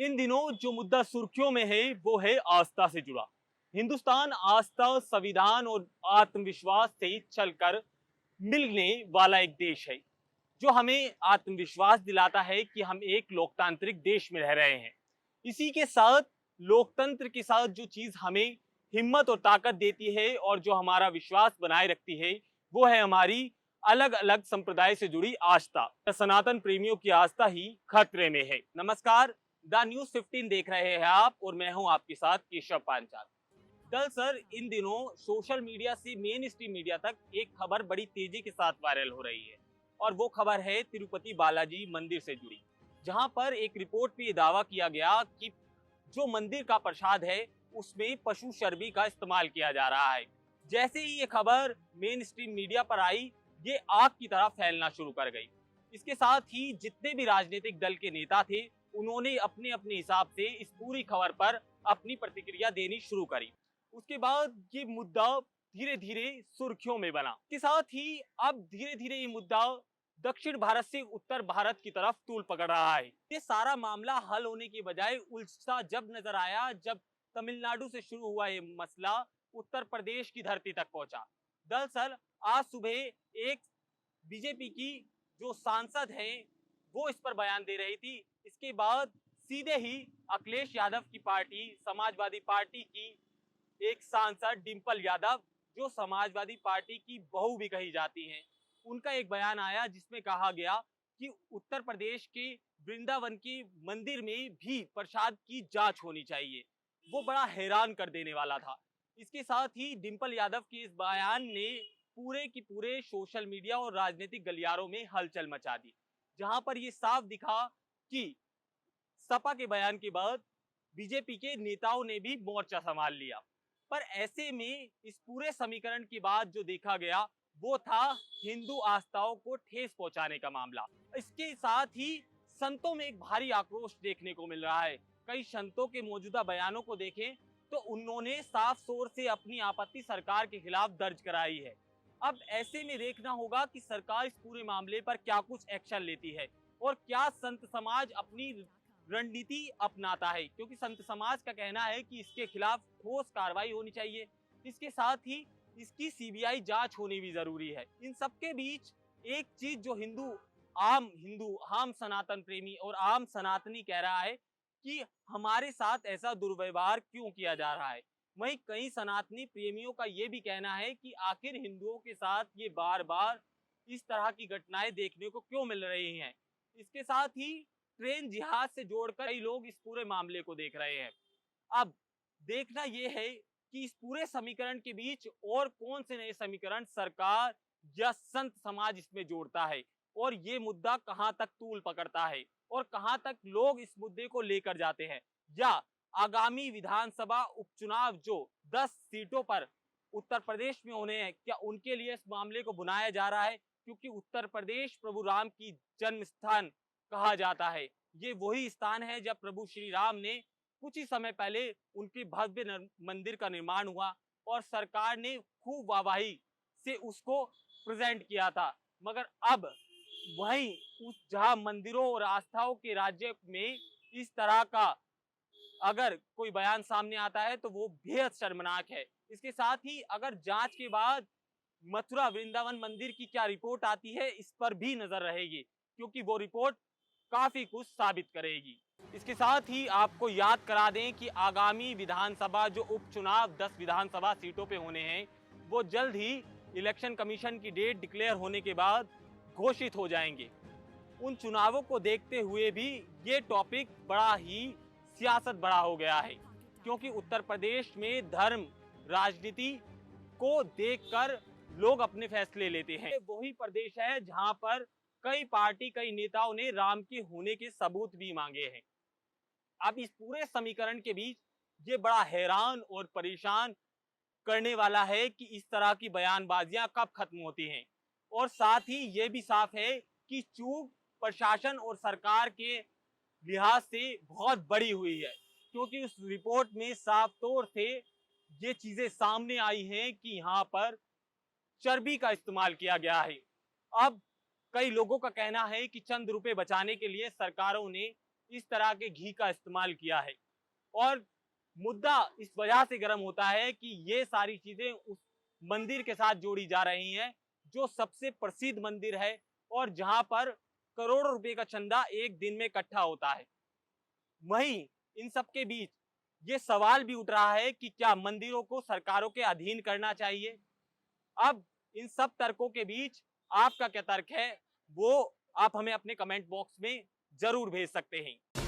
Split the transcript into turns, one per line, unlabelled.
इन दिनों जो मुद्दा सुर्खियों में है वो है आस्था से जुड़ा। हिंदुस्तान आस्था, संविधान और आत्मविश्वास से चलकर मिलने वाला एक देश है जो हमें आत्मविश्वास दिलाता है कि हम एक लोकतांत्रिक देश में रह रहे हैं। इसी के साथ लोकतंत्र के साथ जो चीज हमें हिम्मत और ताकत देती है और जो हमारा विश्वास बनाए रखती है वो है हमारी अलग अलग संप्रदाय से जुड़ी आस्था। सनातन प्रेमियों की आस्था ही खतरे में है। नमस्कार, द न्यूज 15 देख रहे हैं आप और मैं हूं आपके साथ केशव पांचाल। सर, इन दिनों सोशल मीडिया से मेन स्ट्रीम मीडिया तक एक खबर बड़ी तेजी के साथ वायरल हो रही है और वो खबर है तिरुपति बालाजी मंदिर से जुड़ी, जहां पर एक रिपोर्ट में ये दावा किया गया कि जो मंदिर का प्रसाद है उसमें पशु चर्बी का इस्तेमाल किया जा रहा है। जैसे ही ये खबर मेन स्ट्रीम मीडिया पर आई, ये आग की तरह फैलना शुरू कर गई। इसके साथ ही जितने भी राजनीतिक दल के नेता थे उन्होंने अपने अपने हिसाब से इस पूरी खबर पर अपनी प्रतिक्रिया देनी शुरू करी। उसके बाद ये मुद्दा धीरे धीरे सुर्खियों में बना। इसके साथ ही अब धीरे धीरे ये मुद्दा दक्षिण भारत से उत्तर भारत की तरफ तूल पकड़ रहा है। ये सारा मामला हल होने की बजाय उलझता जब नजर आया जब तमिलनाडु से शुरू हुआ ये मसला उत्तर प्रदेश की धरती तक पहुंचा। दरअसल आज सुबह एक बीजेपी की जो सांसद हैं वो इस पर बयान दे रही थी। इसके बाद सीधे ही अखिलेश यादव की पार्टी समाजवादी पार्टी की एक सांसद डिंपल यादव, जो समाजवादी पार्टी की बहू भी कही जाती हैं, उनका एक बयान आया जिसमें कहा गया कि उत्तर प्रदेश के वृंदावन के मंदिर में भी प्रसाद की जांच होनी चाहिए। वो बड़ा हैरान कर देने वाला था। इसके साथ ही डिंपल यादव के इस बयान ने पूरे की पूरे सोशल मीडिया और राजनीतिक गलियारों में हलचल मचा दी, जहां पर यह साफ दिखा कि सपा के बयान के बाद बीजेपी के नेताओं ने भी मोर्चा संभाल लिया। पर ऐसे में इस पूरे समीकरण के बाद जो देखा गया वो था हिंदू आस्थाओं को ठेस पहुंचाने का मामला। इसके साथ ही संतों में एक भारी आक्रोश देखने को मिल रहा है। कई संतों के मौजूदा बयानों को देखें तो उन्होंने साफ तौर से अपनी आपत्ति सरकार के खिलाफ दर्ज कराई है। अब ऐसे में देखना होगा कि सरकार इस पूरे मामले पर क्या कुछ एक्शन लेती है और क्या संत समाज अपनी रणनीति अपनाता है, क्योंकि संत समाज का कहना है कि इसके खिलाफ ठोस कार्रवाई होनी चाहिए। इसके साथ ही इसकी सीबीआई जांच होनी भी जरूरी है। इन सबके बीच एक चीज जो हिंदू आम सनातन प्रेमी और आम सनातनी कह रहा है कि हमारे साथ ऐसा दुर्व्यवहार क्यों किया जा रहा है। वहीं कई सनातनी प्रेमियों का यह भी कहना है कि आखिर हिंदुओं के साथ ये बार बार इस तरह की घटनाएं देखने को क्यों मिल रही हैं। इसके साथ ही ट्रेन जिहाज से जोड़कर कई लोग इस पूरे मामले को देख रहे हैं। अब देखना यह है कि इस पूरे समीकरण के बीच और कौन से नए समीकरण सरकार या संत समाज इसमें जोड़ता है और ये मुद्दा कहां तक तूल पकड़ता है और कहां तक लोग इस मुद्दे को लेकर जाते हैं, या आगामी विधानसभा उपचुनाव जो 10 सीटों पर उत्तर प्रदेश में होने हैं, क्या उनके लिए इस मामले को बुलाया जा रहा है, क्योंकि उत्तर प्रदेश प्रभु राम की जन्म स्थान कहा जाता है। ये वही स्थान है जब प्रभु श्री राम ने कुछ ही समय पहले उनके भव्य मंदिर का निर्माण हुआ और सरकार ने खूब वाहवाही से उसको प्रेजेंट किया था। मगर अब वहीं उस जहां मंदिरों और आस्थाओं के राज्य में इस तरह का अगर कोई बयान सामने आता है तो वो बेहद शर्मनाक है। इसके साथ ही अगर जांच के बाद मथुरा वृंदावन मंदिर की क्या रिपोर्ट आती है इस पर भी नजर रहेगी, क्योंकि वो रिपोर्ट काफी कुछ साबित करेगी। इसके साथ ही आपको याद करा दें कि आगामी विधानसभा जो उपचुनाव 10 विधानसभा सीटों पे होने हैं वो जल्द ही इलेक्शन कमीशन की डेट डिक्लेयर होने के बाद घोषित हो जाएंगे। उन चुनावों को देखते हुए भी ये टॉपिक बड़ा ही सियासत बड़ा हो गया है, क्योंकि उत्तर प्रदेश में धर्म राजनीति को देखकर लोग अपने फैसले लेते हैं। वही प्रदेश है जहां पर कई नेताओं ने राम के होने के सबूत भी मांगे हैं। अब इस पूरे समीकरण के बीच ये बड़ा हैरान और परेशान करने वाला है कि इस तरह की बयानबाजियां कब खत्म होती हैं। और साथ ही ये भी साफ है कि चूक प्रशासन और सरकार के लिहाज से बहुत बड़ी हुई है, क्योंकि उस रिपोर्ट में साफ तौर से ये चीजें सामने आई हैं कि यहाँ पर चर्बी का इस्तेमाल किया गया है। अब कई लोगों का कहना है कि चंद रुपए बचाने के लिए सरकारों ने इस तरह के घी का इस्तेमाल किया है। और मुद्दा इस वजह से गर्म होता है कि ये सारी चीजें उस मंदिर के साथ जोड़ी जा रही हैं जो सबसे प्रसिद्ध मंदिर है और जहां पर करोड़ों रुपए का चंदा एक दिन में इकट्ठा होता है। वहीं इन सब के बीच ये सवाल भी उठ रहा है कि क्या मंदिरों को सरकारों के अधीन करना चाहिए। अब इन सब तर्कों के बीच आपका क्या तर्क है, वो आप हमें अपने कमेंट बॉक्स में जरूर भेज सकते हैं।